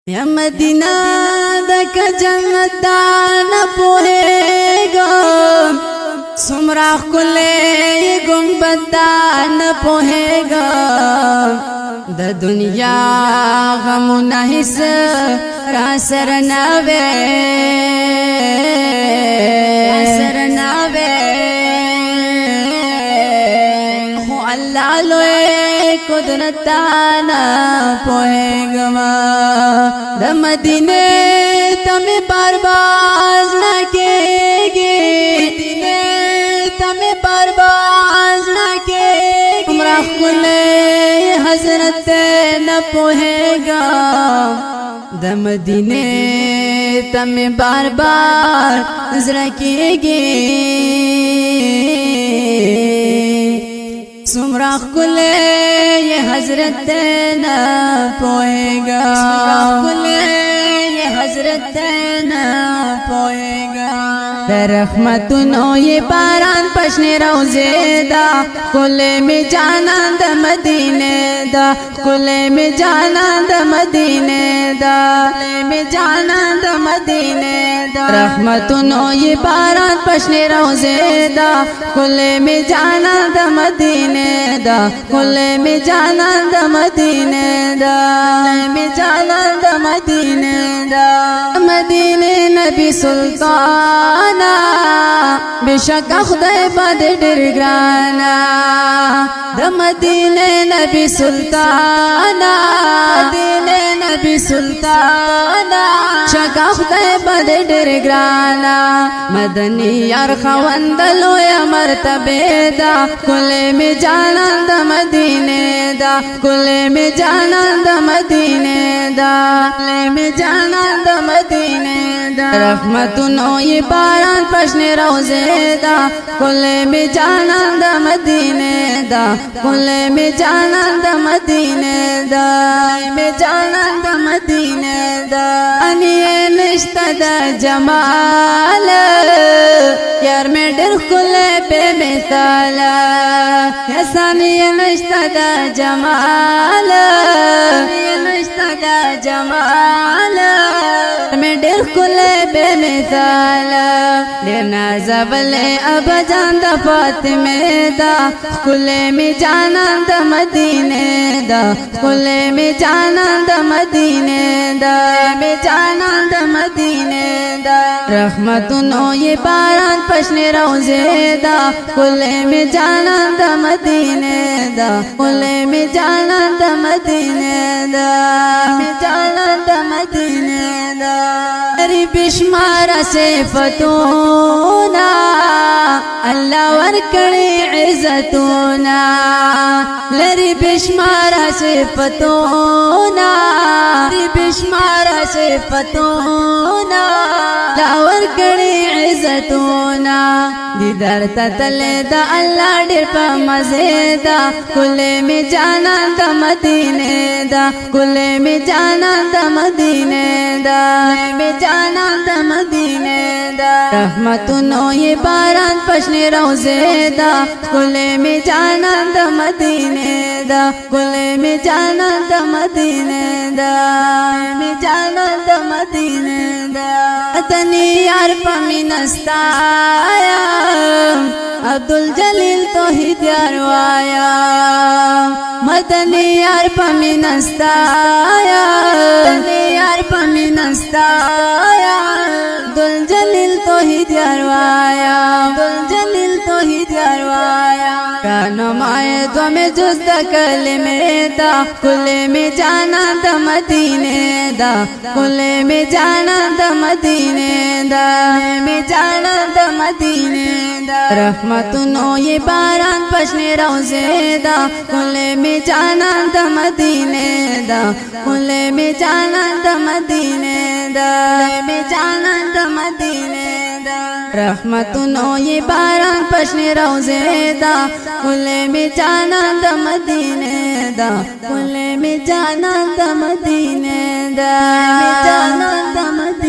یا مدینہ دک جنت دان پوہیگا سمرا کلے گنبد دان پوہیگا د دنیا غم نحس را سر نوے خو اللہ لوے قدرت دانا پوہیگا د مدینے تمہیں بار باز نہ کے گے مدینے تمہیں بار باز نہ کے عمرہ کلے حضرت نہ پوہے گا د مدینے تمہیں بار بار نظر کے گے سمرا کلے یہ حضرت نہ پوئے گا یہ حضرت نہ پوئے گا رحمتونو یہ باران پشنے روزے دا کلے میں جانا دا مدینے دا کلے میں جانا دا مدینے دا کلے میں جانا دا مدینے دا رحمتونو یہ باران پشنے روزے دا کلے میں جانا دا مدینے دا کلے میں جانا دا مدینے دا کلے میں جانا دا مدینے دا مدینے نبی سلطانا بشک خدای باندې ډېر ګرانا د مدینه نبی سلطانا مدینه نبی سلطانا شک خدای باندې ډېر ګرانا مدنی یار خوندلو یا مرتبه دا کله می جانا د مدینه دا کله می جانا د مدینه دا کله می جانا د مدینه دا رحمتونو یہ باران پشنے روزے دا کلے میں جانا دا مدینے دا کلے میں جانا دا مدینے دا میں جانا دا مدینے دا انیے نشتہ دا جمال یار میں ڈر کلے پہ مثالا یسانیے نشتہ دا جمال انیے نشتہ دا جمال میں ڈر کلے بے مثال ڈر نازبل اب جان دا فاطمے دا کلے میں جانا دا مدینے دا کلے میں جانا دا مدینے دا میں جانا دا مدینے دا رحمتونو یہ باران پشنے روزے دا کلے میں جانا دا مدینے دا کلے میں جانا دا مدینے دا میں جانا دا مدینے دا ری بشمار صفتونا اللہ ورکڑی عزتونا لری بشمار صفتونا ری بشمار صفتونا اللہ ورکڑی عزتونا دیدار تتلے دا اللہ ڈر پا مزے دا کلے میں جانا دا مدینے دا کلے میں جانا دا مدینے دا میں جانا دا مدینے دا رحمتونو یہ باران پشنے روزے دا کلے میں جانا دا مدینے دا کلے میں جانا دا مدینے دا میں جانا دا مدینے دا اتنی یار پمی نستایا عبدالجلیل تو ہی دیاروایا مدنی یار پمی نستایا مدنی یار پمی نستایا عبدالجلیل تو ہی دیاروایا عبدالجلیل تو ہی دیاروایا رانمائے دو میں جز دا کلمے دا کلے میں جانا دا مدینے دا کلے میں جانا دا مدینے دا میں جانا دا مدینے دا رحمتونو یہ باران پشنے روزے دا کلے میں جانا دا مدینے دا کلے میں جانا دا مدینے دا میں جانا دا مدینے دا رحمتونو یہ باران پشنے روزے دا کلے میں جانا دا مدینے دا کلے میں جانا دا مدینے دا میں جانا دا مدینے